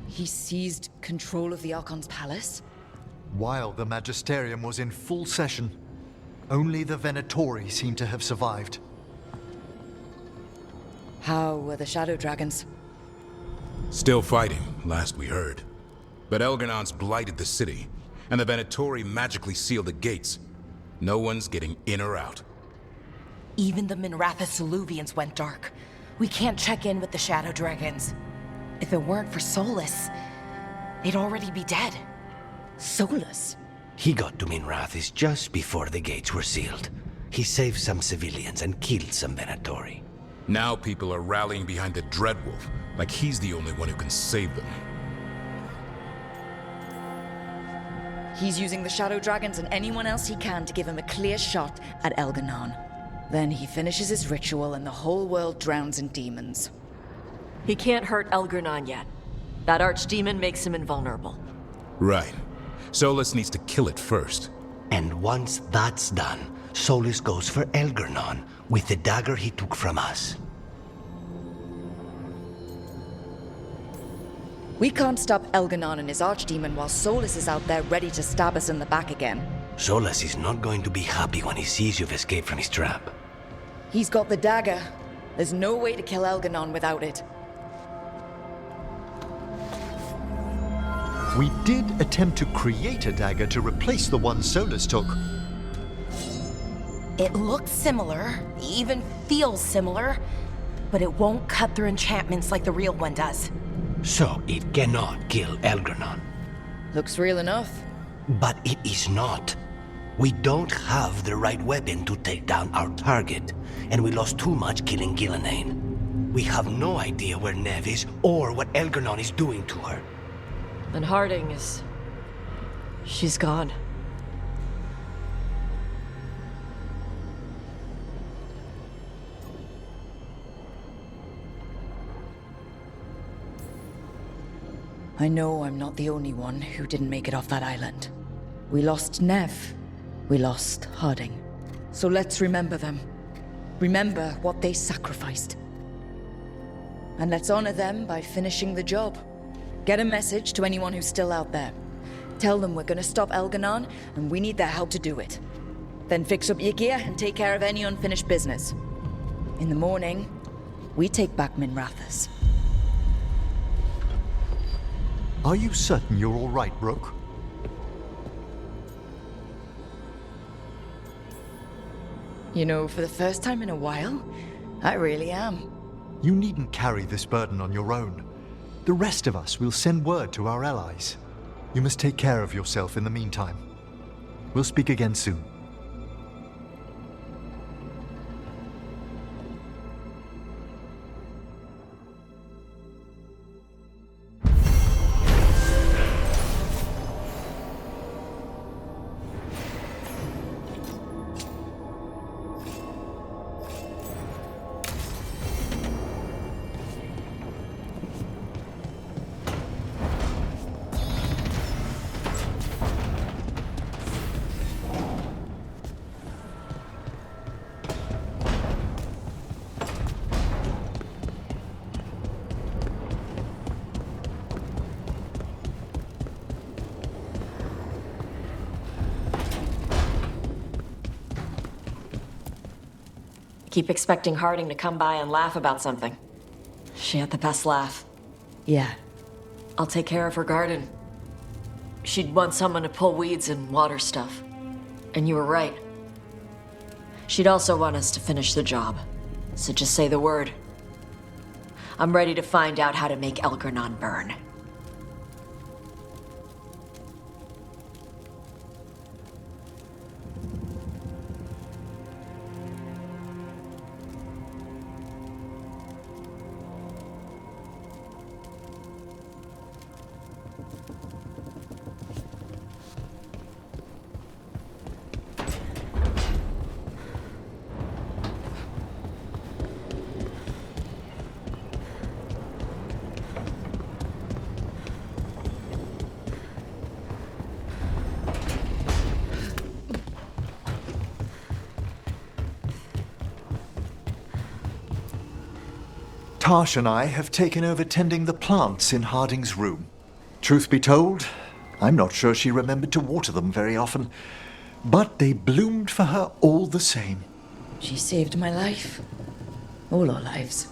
He seized control of the Archon's palace? While the Magisterium was in full session, only the Venatori seem to have survived. How were the Shadow Dragons? Still fighting, last we heard. But Elgarnon's blighted the city, and the Venatori magically sealed the gates. No one's getting in or out. Even the Minrathous Soluvians went dark. We can't check in with the Shadow Dragons. If it weren't for Solus, they'd already be dead. Solus? He got to Minrathous just before the gates were sealed. He saved some civilians and killed some Venatori. Now people are rallying behind the Dreadwolf, like he's the only one who can save them. He's using the Shadow Dragons and anyone else he can to give him a clear shot at Elgarnon. Then he finishes his ritual and the whole world drowns in demons. He can't hurt Elgarnon yet. That archdemon makes him invulnerable. Right. Solus needs to kill it first. And once that's done, Solus goes for Elgarnon with the dagger he took from us. We can't stop Elgarnon and his archdemon while Solus is out there ready to stab us in the back again. Solus is not going to be happy when he sees you've escaped from his trap. He's got the dagger. There's no way to kill Elgarnon without it. We did attempt to create a dagger to replace the one Solus took. It looks similar, even feels similar, but it won't cut through enchantments like the real one does. So it cannot kill Elgarnon. Looks real enough. But it is not. We don't have the right weapon to take down our target, and we lost too much killing Gillenane. We have no idea where Neve is or what Elgarnon is doing to her. And Harding is... she's gone. I know I'm not the only one who didn't make it off that island. We lost Neve. We lost Harding. So let's remember them. Remember what they sacrificed. And let's honor them by finishing the job. Get a message to anyone who's still out there. Tell them we're gonna stop Elgarnon, and we need their help to do it. Then fix up your gear and take care of any unfinished business. In the morning, we take back Minrathous. Are you certain you're all right, Roke? You know, for the first time in a while, I really am. You needn't carry this burden on your own. The rest of us will send word to our allies. You must take care of yourself in the meantime. We'll speak again soon. Keep expecting Harding to come by and laugh about something. She had the best laugh. Yeah. I'll take care of her garden. She'd want someone to pull weeds and water stuff. And you were right. She'd also want us to finish the job. So just say the word. I'm ready to find out how to make Elgarnon burn. Tash and I have taken over tending the plants in Harding's room. Truth be told, I'm not sure she remembered to water them very often, but they bloomed for her all the same. She saved my life. All our lives.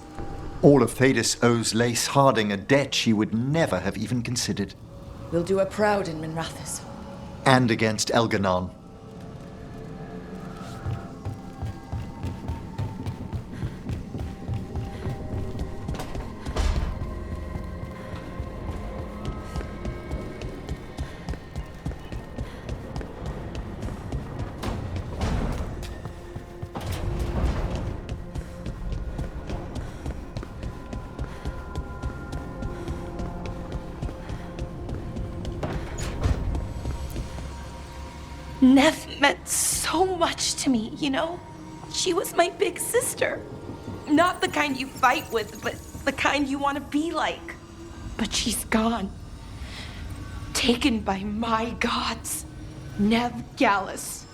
All of Thedas owes Lace Harding a debt she would never have even considered. We'll do her proud in Minrathous. And against Elganon. Nev meant so much to me, you know? She was my big sister. Not the kind you fight with, but the kind you want to be like. But she's gone. Taken by my gods. Nev Gallus.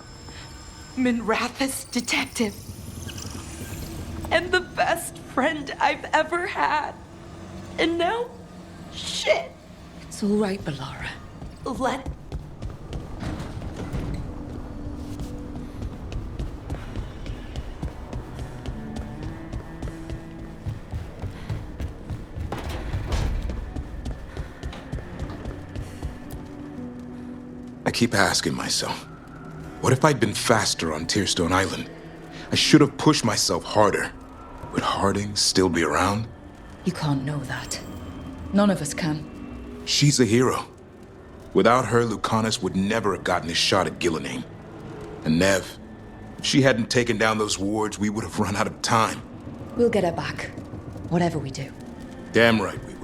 Minrathous detective. And the best friend I've ever had. And now, shit. It's all right, Balara. Let I keep asking myself, what if I'd been faster on Tearstone Island? I should have pushed myself harder. Would Harding still be around? You can't know that. None of us can. She's a hero. Without her, Lucanus would never have gotten his shot at Gillenane. And Nev, if she hadn't taken down those wards, we would have run out of time. We'll get her back. Whatever we do. Damn right we will.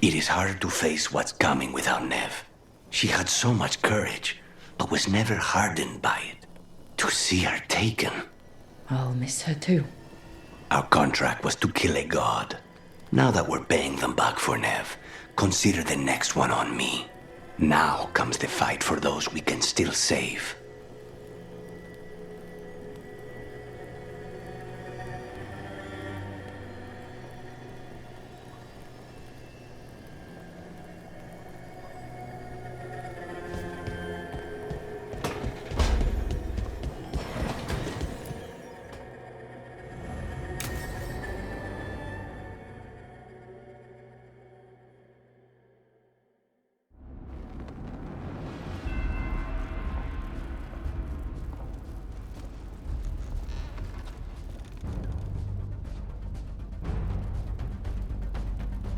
It is hard to face what's coming without Nev. She had so much courage, but was never hardened by it. To see her taken. I'll miss her too. Our contract was to kill a god. Now that we're paying them back for Nev, consider the next one on me. Now comes the fight for those we can still save.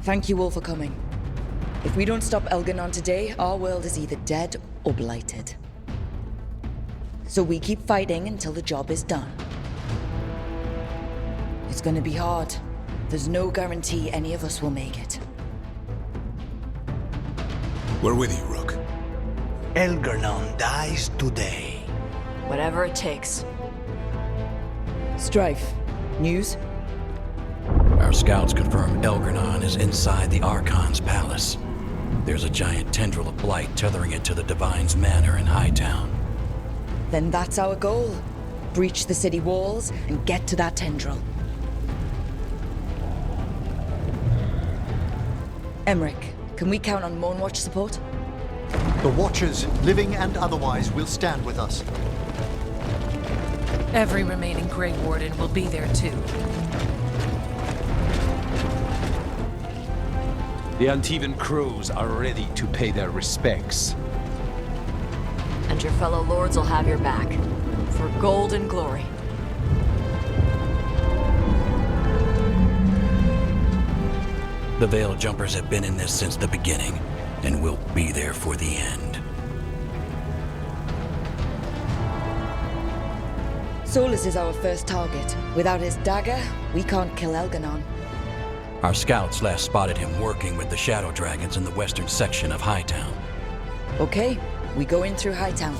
Thank you all for coming. If we don't stop Elganon today, our world is either dead or blighted. So we keep fighting until the job is done. It's gonna be hard. There's no guarantee any of us will make it. We're with you, Rook. Elganon dies today. Whatever it takes. Strife, news? Our scouts confirm Elganon is inside the Archon's palace. There's a giant tendril of blight tethering it to the Divine's manor in Hightown. Then that's our goal. Breach the city walls and get to that tendril. Emmerich, can we count on Moonwatch support? The Watchers, living and otherwise, will stand with us. Every remaining Grey Warden will be there too. The Antivan crews are ready to pay their respects. And your fellow lords will have your back. For gold and glory. The Veil Jumpers have been in this since the beginning, and will be there for the end. Solus is our first target. Without his dagger, we can't kill Elganon. Our scouts last spotted him working with the Shadow Dragons in the western section of Hightown. Okay, We go in through Hightown.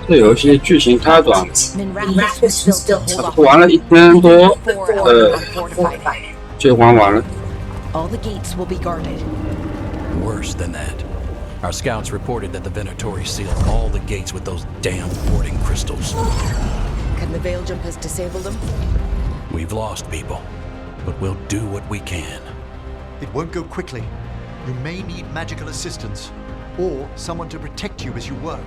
这游戏剧情太短了， Minrathous was built to hold off 玩了1天多， 4 unfortified. 就玩完了。 All the gates will be guarded. Worse than that. Our scouts reported that the Venatori sealed all the gates with those damn warding crystals. Can the Veil Jumpers disable them? We've lost people, but we'll do what we can. It won't go quickly. You may need magical assistance, or someone to protect you as you work.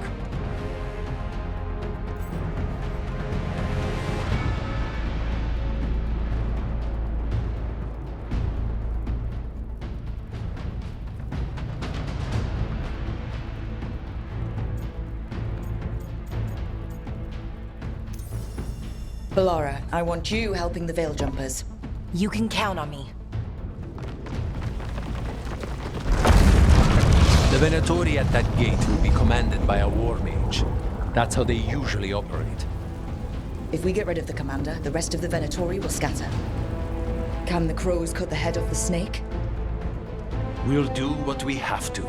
Bellara, I want you helping the Veil Jumpers. You can count on me. The Venatori at that gate will be commanded by a war mage. That's how they usually operate. If we get rid of the commander, the rest of the Venatori will scatter. Can the crows cut the head off the snake? We'll do what we have to.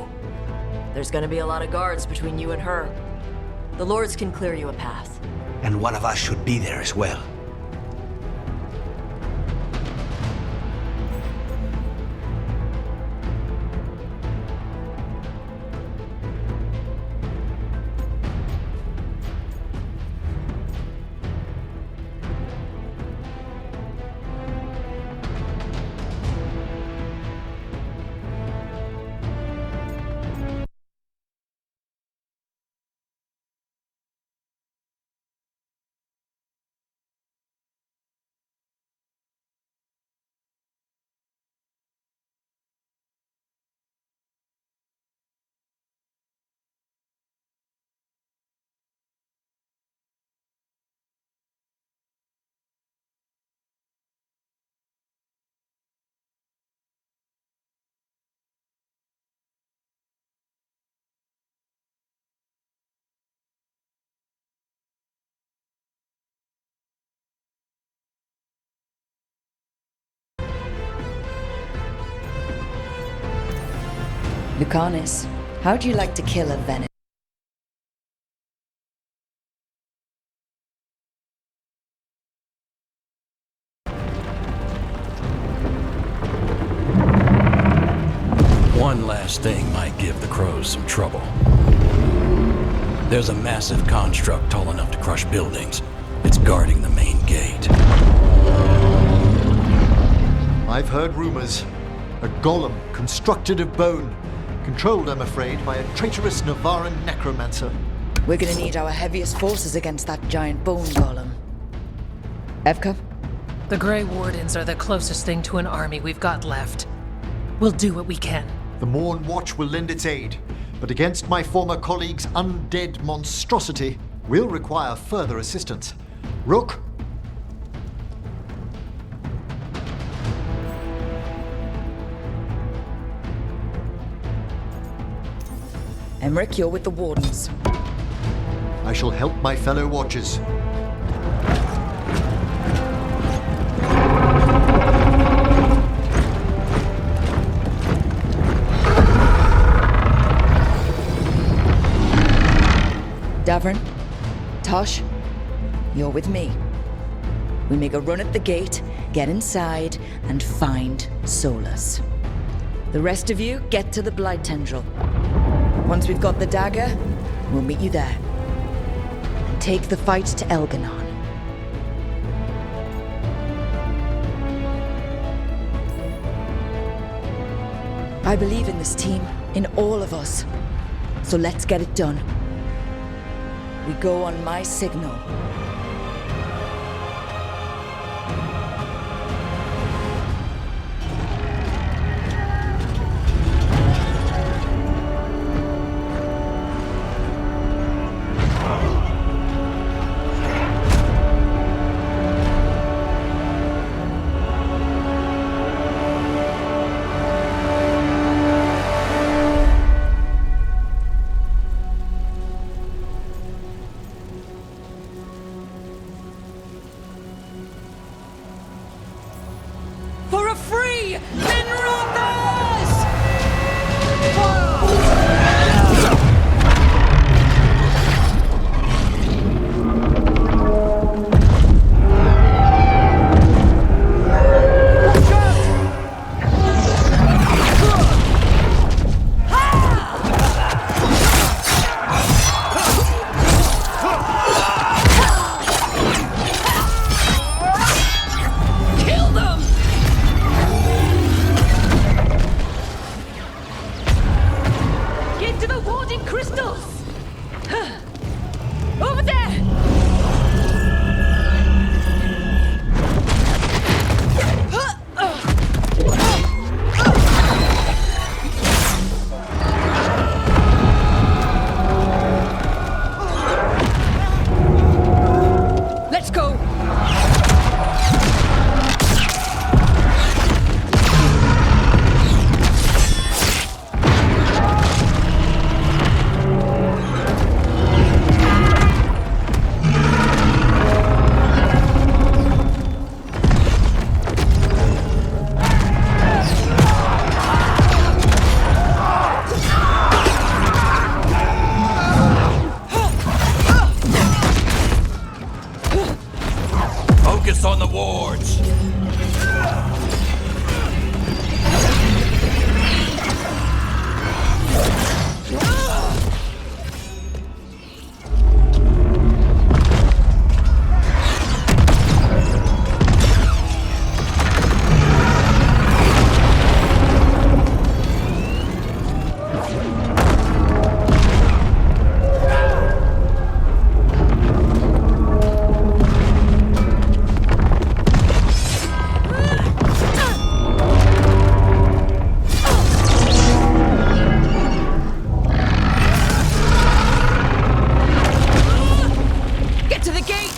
There's gonna be a lot of guards between you and her. The lords can clear you a path. And one of us should be there as well. Lucanis, how do you like to kill a Venet? One last thing might give the crows some trouble. There's a massive construct tall enough to crush buildings. It's guarding the main gate. I've heard rumors. A golem constructed of bone. Controlled, I'm afraid, by a traitorous Navaran necromancer. We're gonna need our heaviest forces against that giant bone golem. Evka? The Grey Wardens are the closest thing to an army we've got left. We'll do what we can. The Morn Watch will lend its aid, but against my former colleague's undead monstrosity, we'll require further assistance. Rook? Emmerich, you're with the Wardens. I shall help my fellow Watchers. Davern, Tosh, you're with me. We make a run at the gate, get inside, and find Solus. The rest of you get to the Blight Tendril. Once we've got the dagger, we'll meet you there. And take the fight to Elganon. I believe in this team, in all of us. So let's get it done. We go on my signal. Collecting crystals! Over there! Let's go! Focus on the wards. Get to the gate!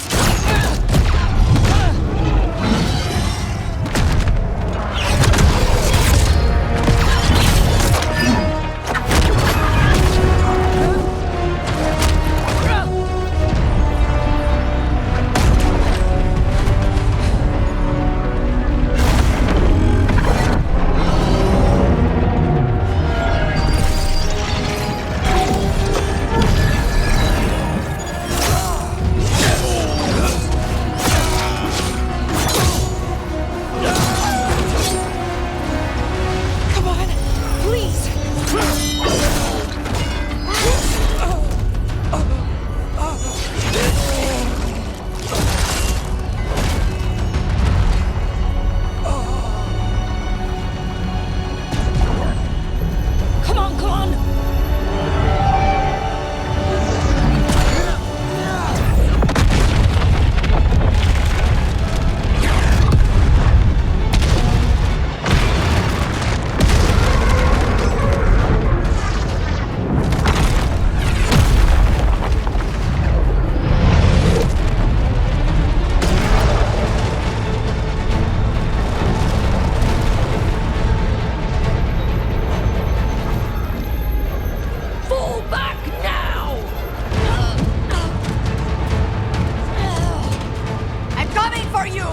Come on, please! Come on, come on! Fall back now! I'm coming for you!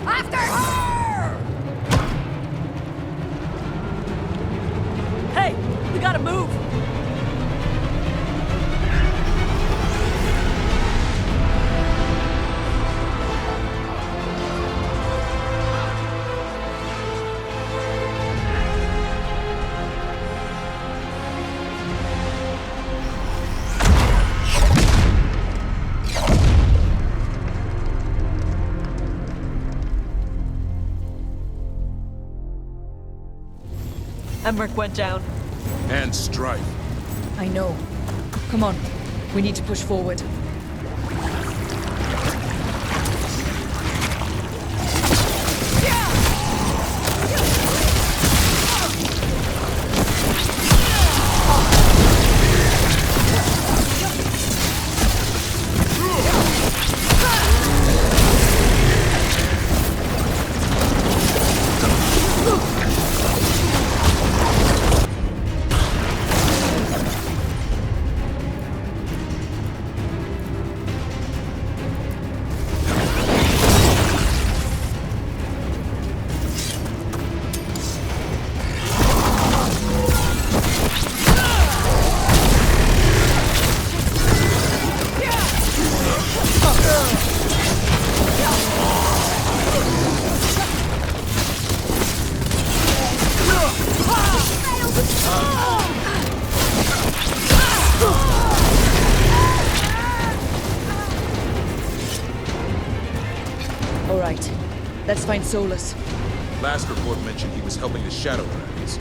After her! Hey, we gotta move! Emmerich went down. And strife. I know. Come on. We need to push forward. Let's find Solus. Last report mentioned he was helping the Shadow Dragons.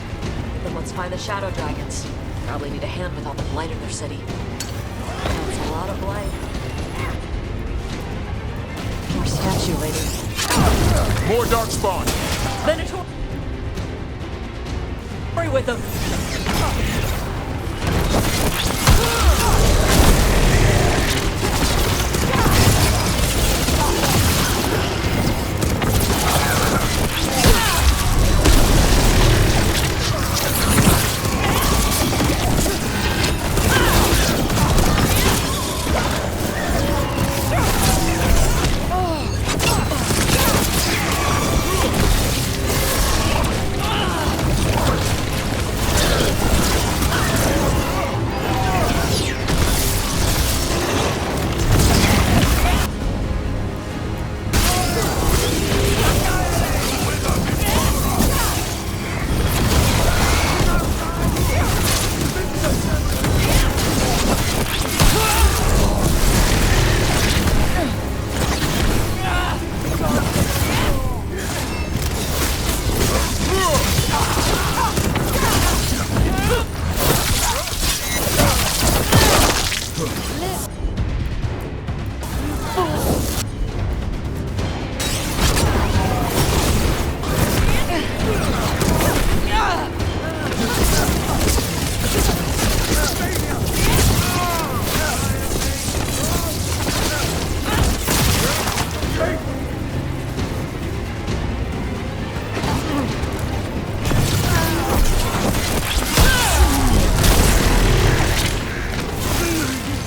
Then let's find the Shadow Dragons. Probably need a hand with all the blight in their city. That's a lot of blight. More statue lady. More Darkspawn! Venator! Hurry with them!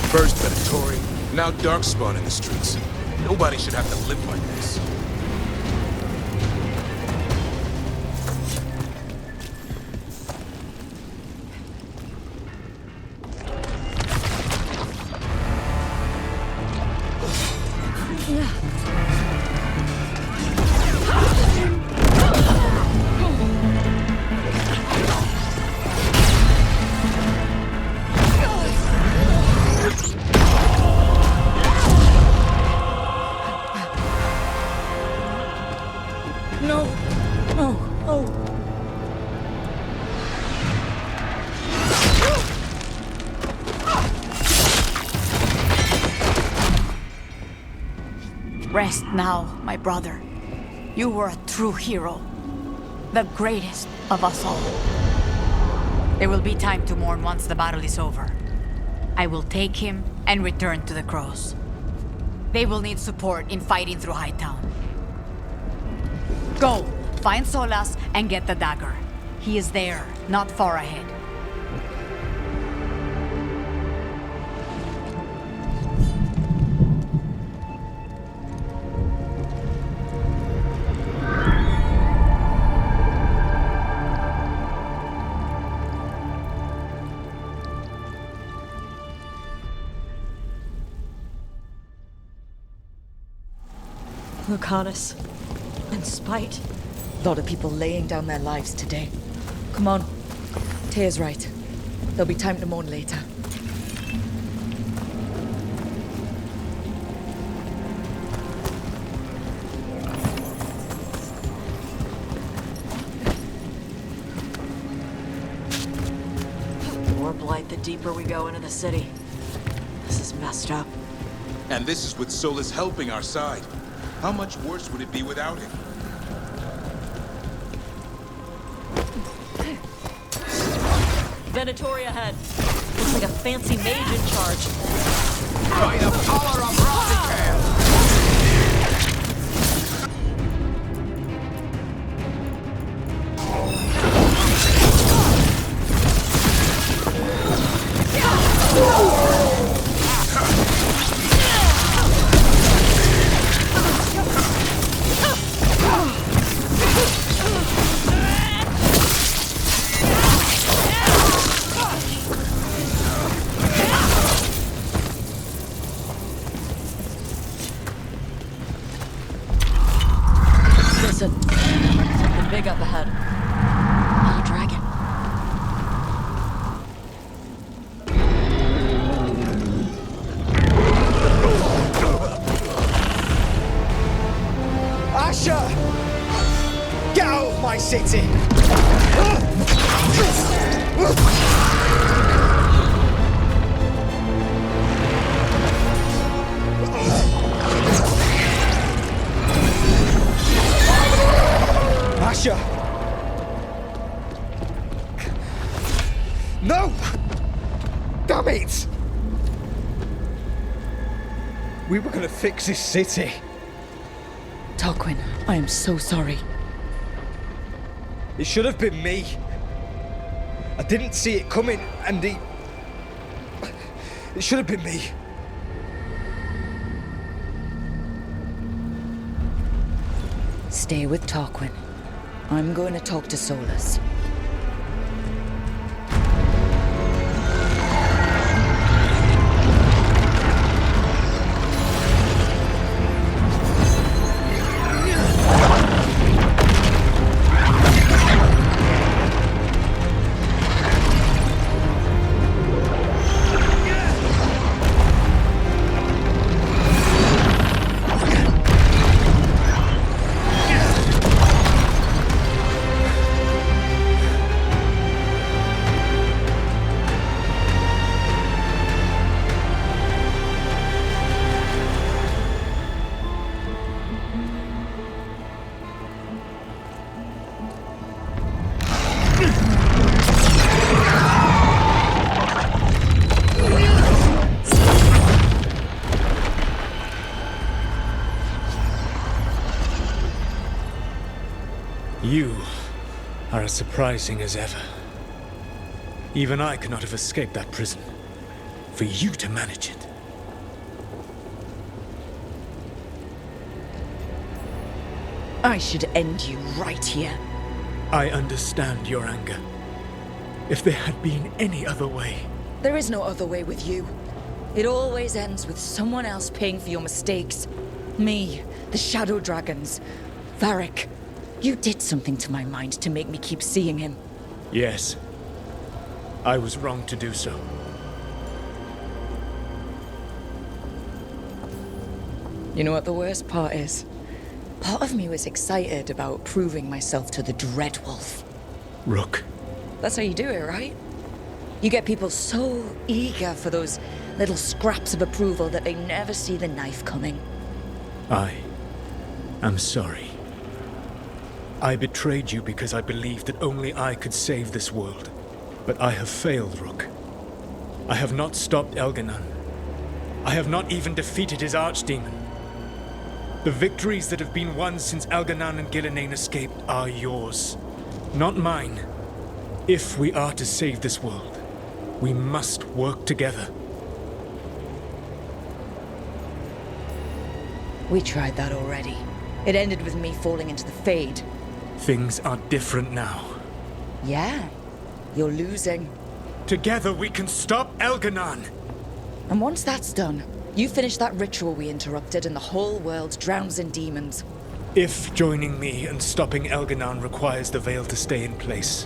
First Venatori, now Darkspawn in the streets. Nobody should have to live like this. No! No! Oh! Rest now, my brother. You were a true hero. The greatest of us all. There will be time to mourn once the battle is over. I will take him and return to the Crows. They will need support in fighting through Hightown. Go! Find Solas and get the dagger. He is there, not far ahead. Lucanus. And Spite. A lot of people laying down their lives today. Come on. Tea's right. There'll be time to mourn later. More blight the deeper we go into the city. This is messed up. And this is with Solus helping our side. How much worse would it be without him? Venatori ahead. Looks like a fancy mage in charge. By the power of Rosicare! Listen, something big up ahead. A dragon. Asha! city! Asher! No! Damn it! We were gonna fix this city. Tarquin, I am so sorry. It should have been me. I didn't see it coming, and it should have been me. Stay with Tarquin. I'm going to talk to Solus. You are as surprising as ever. Even I could not have escaped that prison. For you to manage it. I should end you right here. I understand your anger. If there had been any other way... There is no other way with you. It always ends with someone else paying for your mistakes. Me, the Shadow Dragons, Varric. You did something to my mind to make me keep seeing him. Yes. I was wrong to do so. You know what the worst part is? Part of me was excited about proving myself to the Dreadwolf. Rook. That's how you do it, right? You get people so eager for those little scraps of approval that they never see the knife coming. I'm sorry. I betrayed you because I believed that only I could save this world. But I have failed, Rook. I have not stopped Elganon. I have not even defeated his archdemon. The victories that have been won since Elganon and Gillenane escaped are yours, not mine. If we are to save this world, we must work together. We tried that already. It ended with me falling into the Fade. Things are different now. Yeah, you're losing. Together we can stop Elganon! And once that's done, you finish that ritual we interrupted and the whole world drowns in demons. If joining me and stopping Elganon requires the veil to stay in place,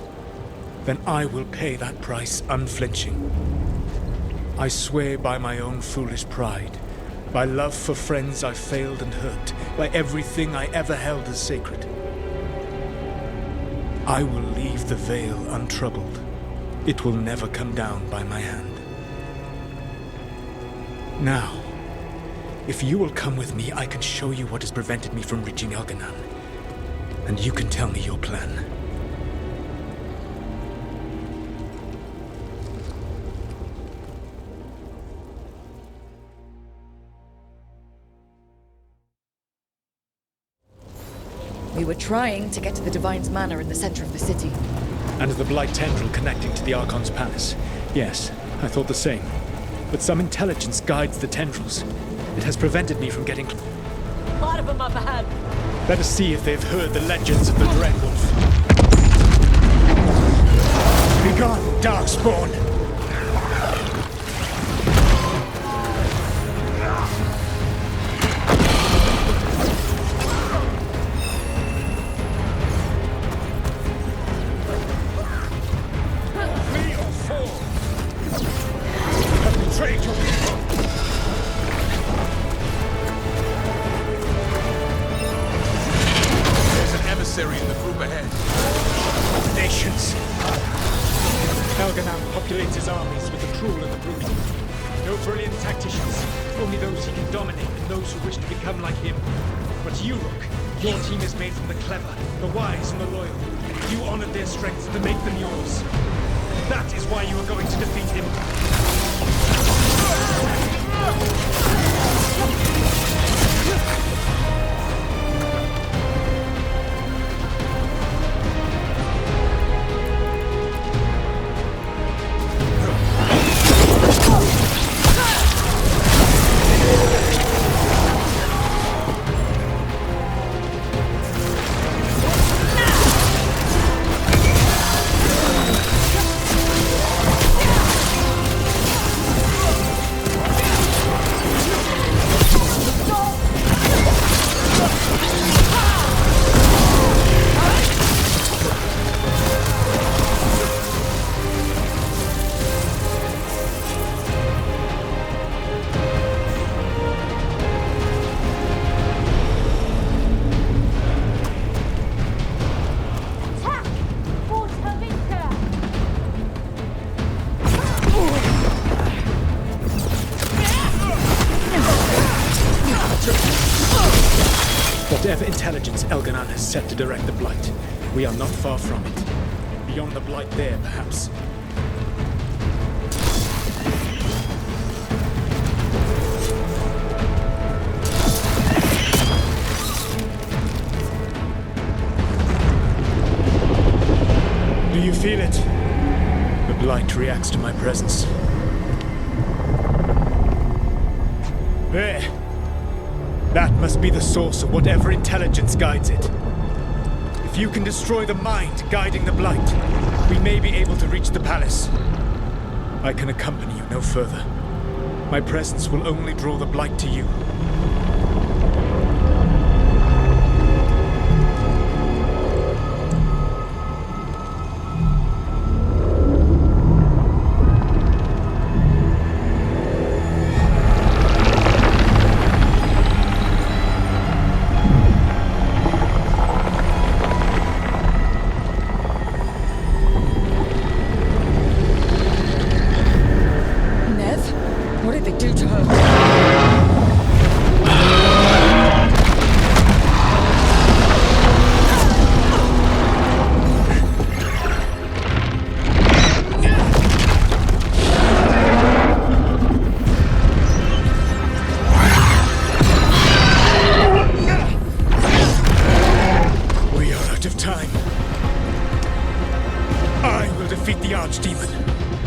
then I will pay that price unflinching. I swear by my own foolish pride, by love for friends I failed and hurt, by everything I ever held as sacred. I will leave the veil untroubled. It will never come down by my hand. Now, if you will come with me, I can show you what has prevented me from reaching Elganon. And you can tell me your plan. We were trying to get to the Divine's Manor in the center of the city. And the Blight Tendril connecting to the Archon's palace. Yes, I thought the same. But some intelligence guides the tendrils. It has prevented me from getting... A lot of them up ahead. Let us see if they've heard the legends of the Dreadwolf. Begone, Darkspawn! There's an emissary in the group ahead. populates his armies with the cruel and the brutal. No brilliant tacticians, only those he can dominate and those who wish to become like him. But you, Rook, your team is made from the clever, the wise, and the loyal. You honored their strengths to make them yours. That is why you are going to defeat him. Whatever intelligence Elganon has set to direct the Blight, we are not far from it. Beyond the Blight there, perhaps. Do you feel it? The Blight reacts to my presence. There! That must be the source of whatever intelligence guides it. If you can destroy the mind guiding the Blight, we may be able to reach the palace. I can accompany you no further. My presence will only draw the Blight to you.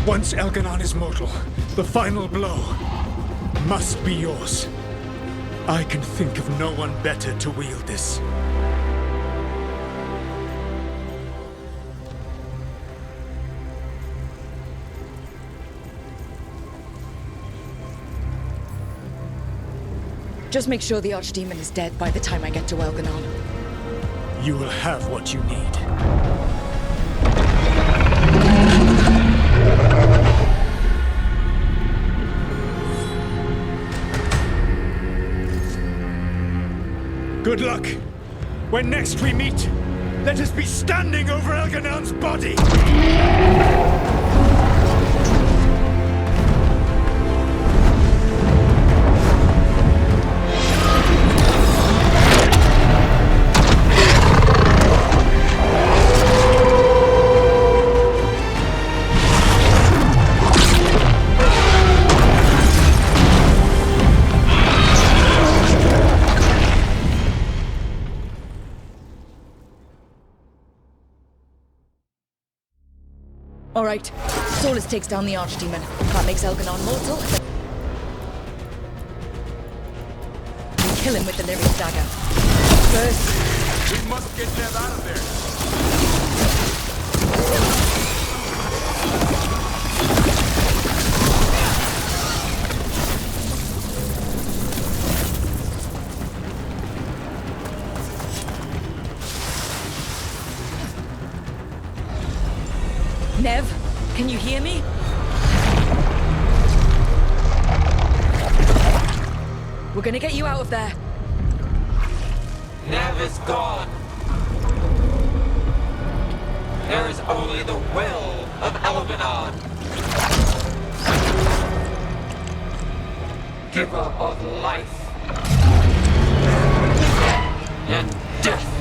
Once Elganon is mortal, the final blow must be yours. I can think of no one better to wield this. Just make sure the Archdemon is dead by the time I get to Elganon. You will have what you need. Good luck. When next we meet, let us be standing over Elganon's body! All right, Solus takes down the Archdemon. That makes Elganon mortal. We kill him with the Lyric Dagger. First, we must get Nev out of there. Nev, can you hear me? We're gonna get you out of there. Nev is gone. There is only the will of Elganon. Giver of life and death.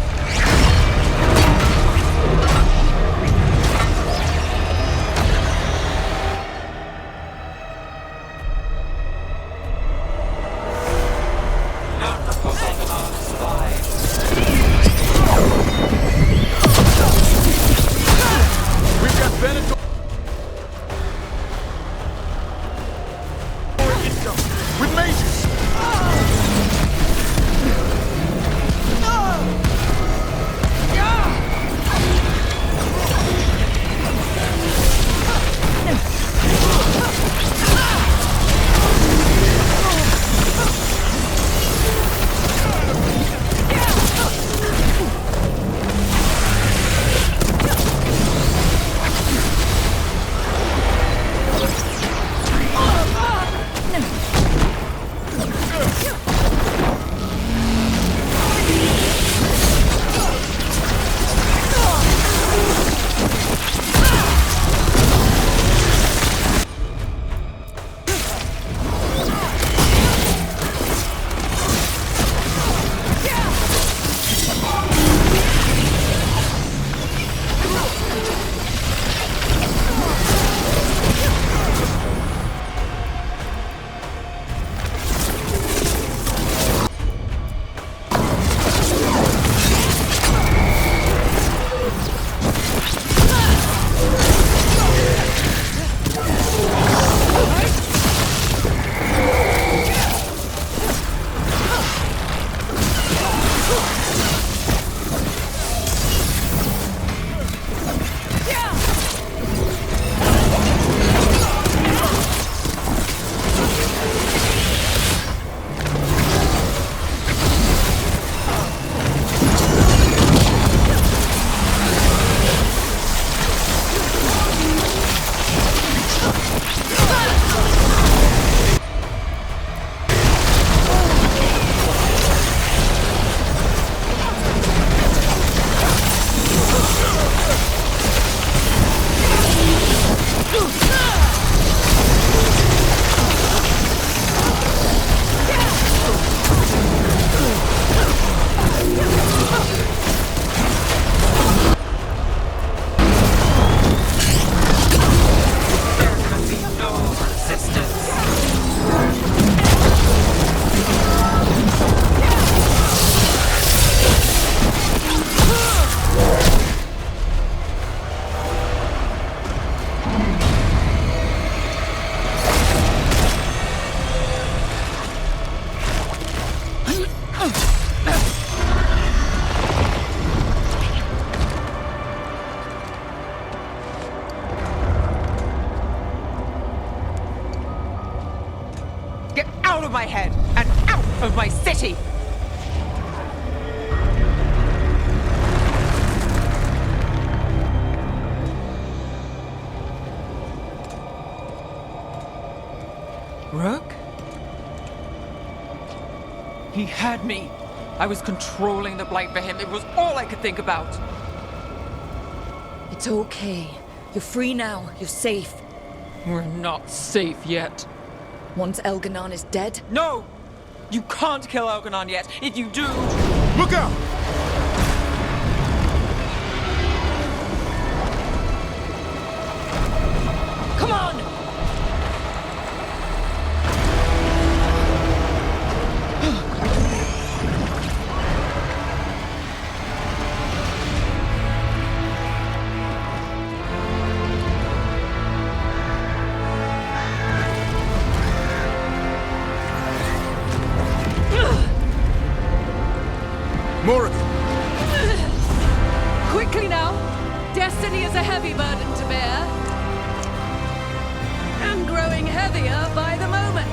Get out of my head and out of my city! Rook? He had me. I was controlling the blight for him. It was all I could think about. It's okay. You're free now. You're safe. We're not safe yet. Once Elganon is dead? No! You can't kill Elganon yet. If you do... Look out! Come on! More of them! Quickly now! Destiny is a heavy burden to bear. And growing heavier by the moment.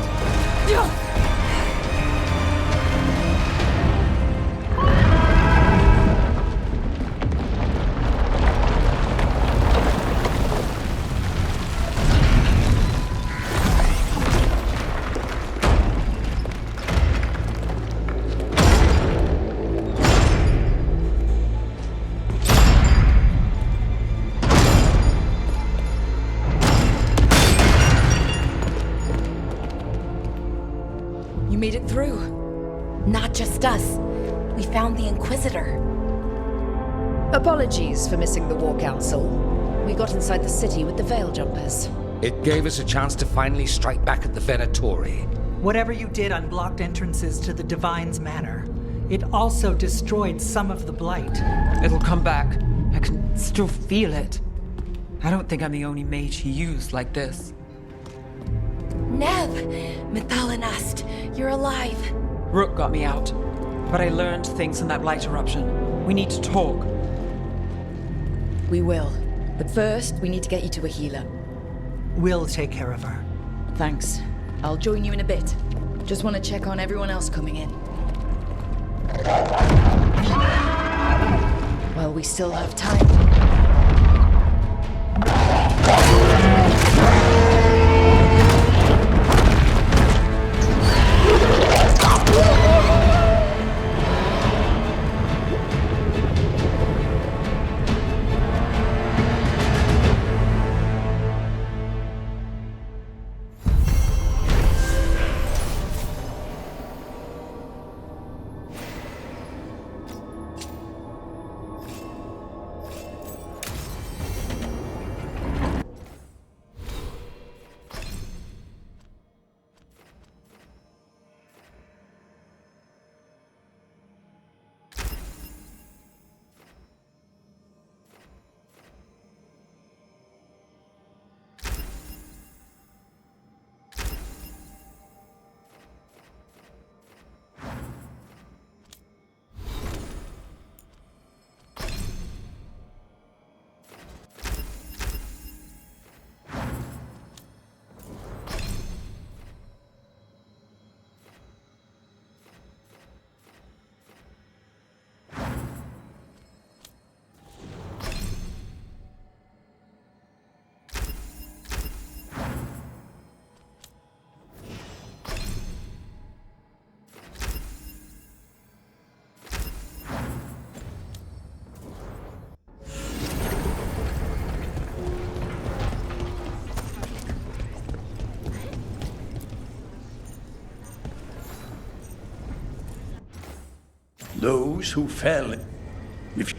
made it through. Not just us. We found the Inquisitor. Apologies for missing the War Council. We got inside the city with the Veil Jumpers. It gave us a chance to finally strike back at the Venatori. Whatever you did unblocked entrances to the Divine's Manor. It also destroyed some of the Blight. It'll come back. I can still feel it. I don't think I'm the only mage he used like this. Nev! Methalinast, you're alive. Rook got me out, but I learned things in that Blight eruption. We need to talk. We will. But first, we need to get you to a healer. We'll take care of her. Thanks. I'll join you in a bit. Just want to check on everyone else coming in. Well, we still have time. Those who fell. If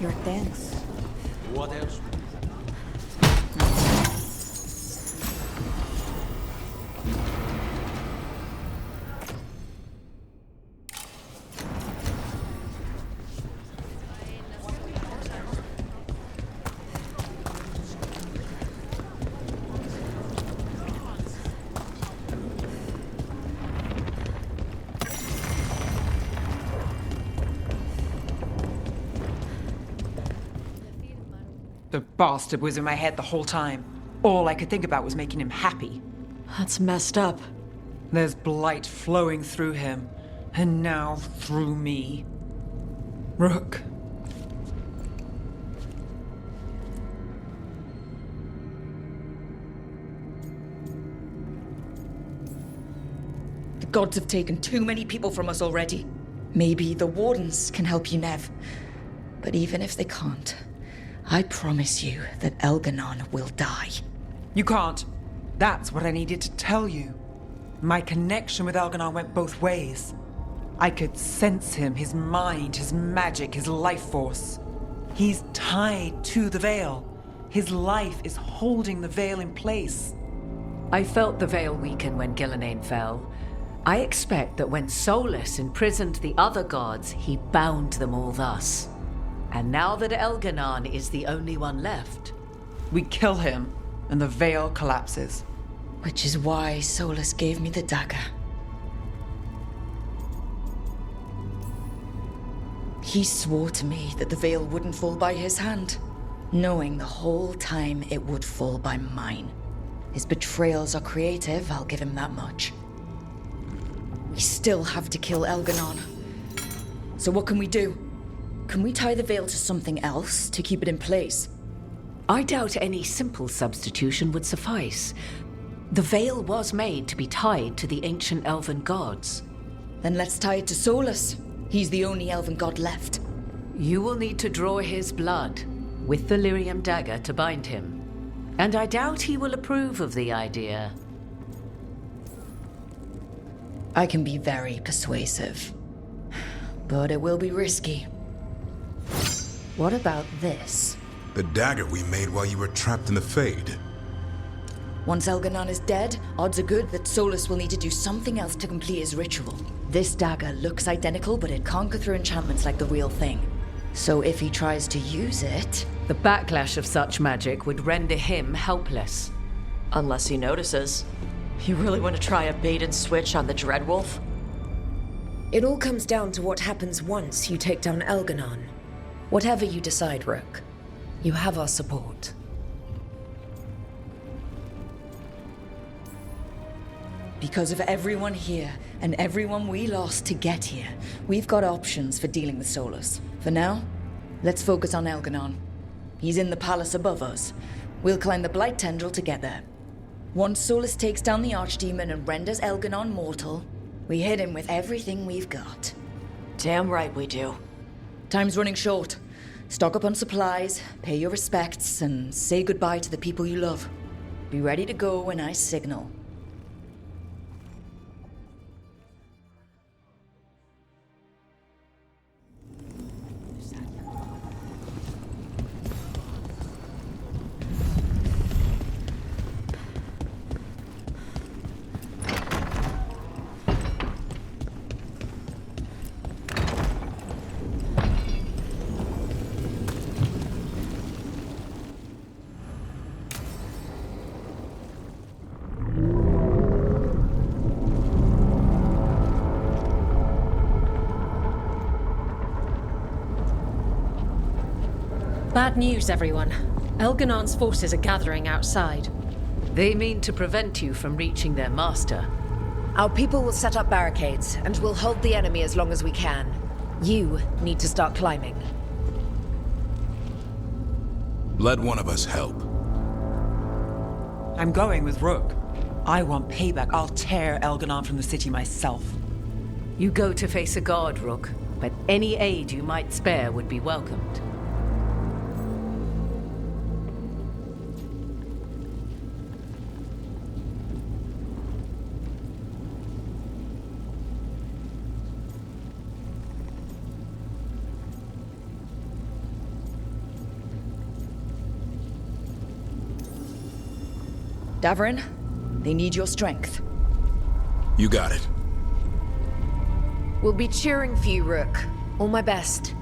Your thanks. What else? The bastard was in my head the whole time. All I could think about was making him happy. That's messed up. There's blight flowing through him, and now through me. Rook. The gods have taken too many people from us already. Maybe the Wardens can help you, Nev. But even if they can't, I promise you that Elganon will die. You can't. That's what I needed to tell you. My connection with Elganon went both ways. I could sense him, his mind, his magic, his life force. He's tied to the Veil. His life is holding the Veil in place. I felt the Veil weaken when Gillenane fell. I expect that when Solus imprisoned the other gods, he bound them all thus. And now that Elganon is the only one left, we kill him, and the Veil collapses. Which is why Solus gave me the dagger. He swore to me that the Veil wouldn't fall by his hand, knowing the whole time it would fall by mine. His betrayals are creative, I'll give him that much. We still have to kill Elganon. So what can we do? Can we tie the Veil to something else to keep it in place? I doubt any simple substitution would suffice. The Veil was made to be tied to the ancient elven gods. Then let's tie it to Solus. He's the only elven god left. You will need to draw his blood with the Lyrium dagger to bind him. And I doubt he will approve of the idea. I can be very persuasive, but it will be risky. What about this? The dagger we made while you were trapped in the Fade. Once Elganon is dead, odds are good that Solus will need to do something else to complete his ritual. This dagger looks identical, but it can't go through enchantments like the real thing. So if he tries to use it... The backlash of such magic would render him helpless. Unless he notices. You really want to try a bait and switch on the Dreadwolf? It all comes down to what happens once you take down Elganon. Whatever you decide, Rook, you have our support. Because of everyone here, and everyone we lost to get here, we've got options for dealing with Solus. For now, let's focus on Elganon. He's in the palace above us. We'll climb the Blight Tendril together. Once Solus takes down the Archdemon and renders Elganon mortal, we hit him with everything we've got. Damn right we do. Time's running short. Stock up on supplies, pay your respects, and say goodbye to the people you love. Be ready to go when I signal. Bad news, everyone. Elganon's forces are gathering outside. They mean to prevent you from reaching their master. Our people will set up barricades, and we'll hold the enemy as long as we can. You need to start climbing. Let one of us help. I'm going with Rook. I want payback. I'll tear Elganon from the city myself. You go to face a god, Rook, but any aid you might spare would be welcomed. Davrin, they need your strength. You got it. We'll be cheering for you, Rook. All my best.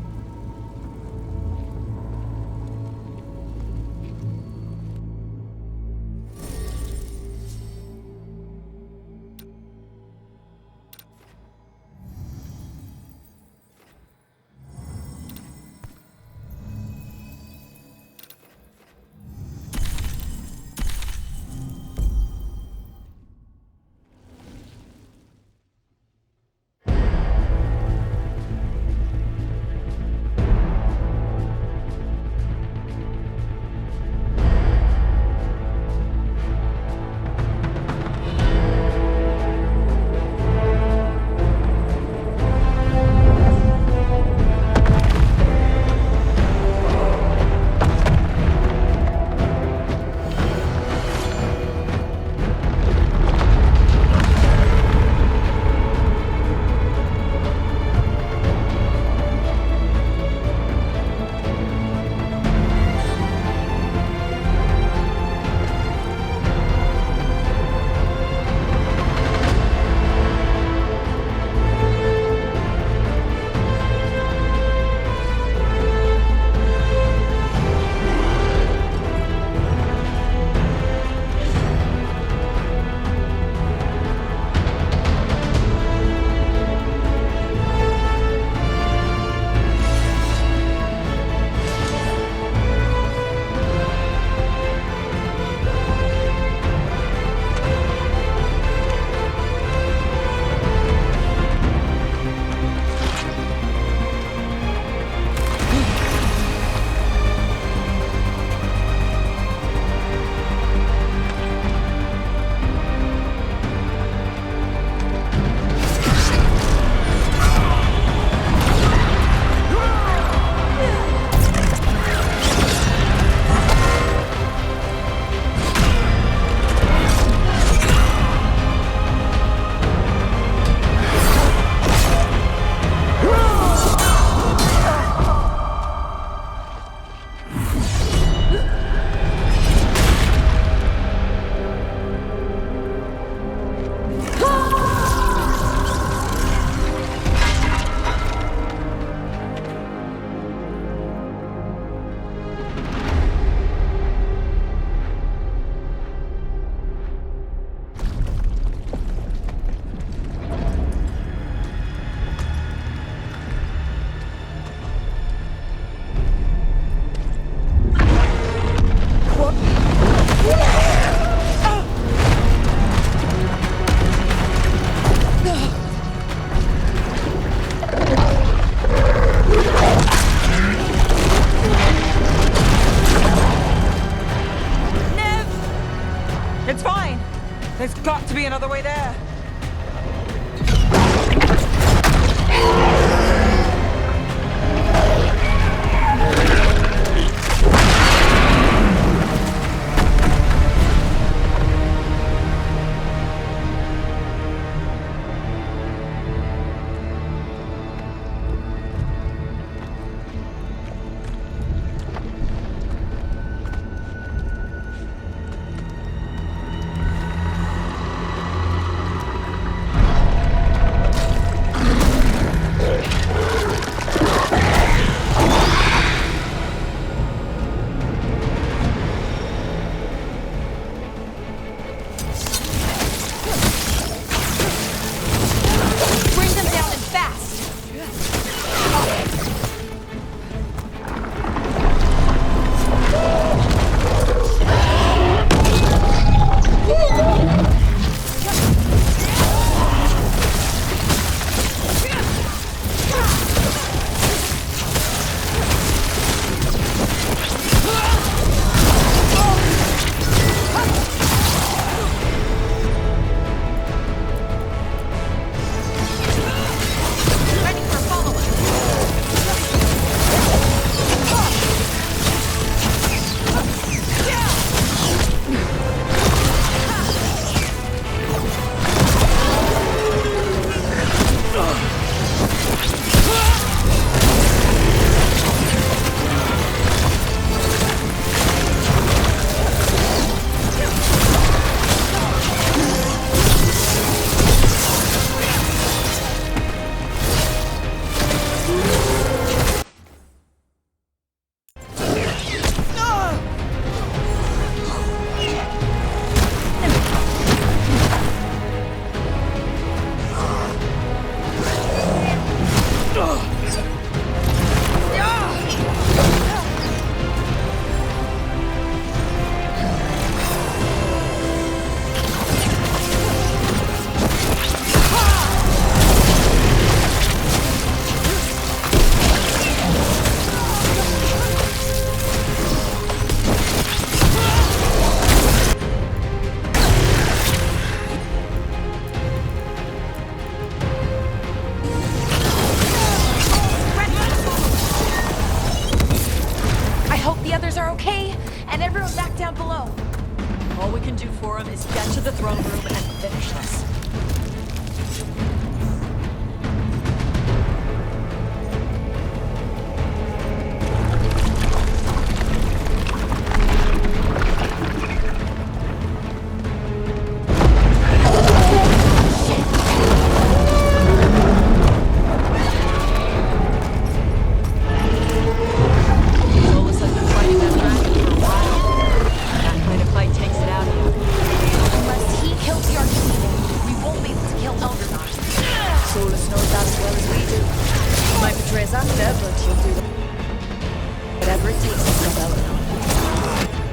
another way there. All we can do for him is get to the throne room and finish this. Whatever it takes to kill Eleanor.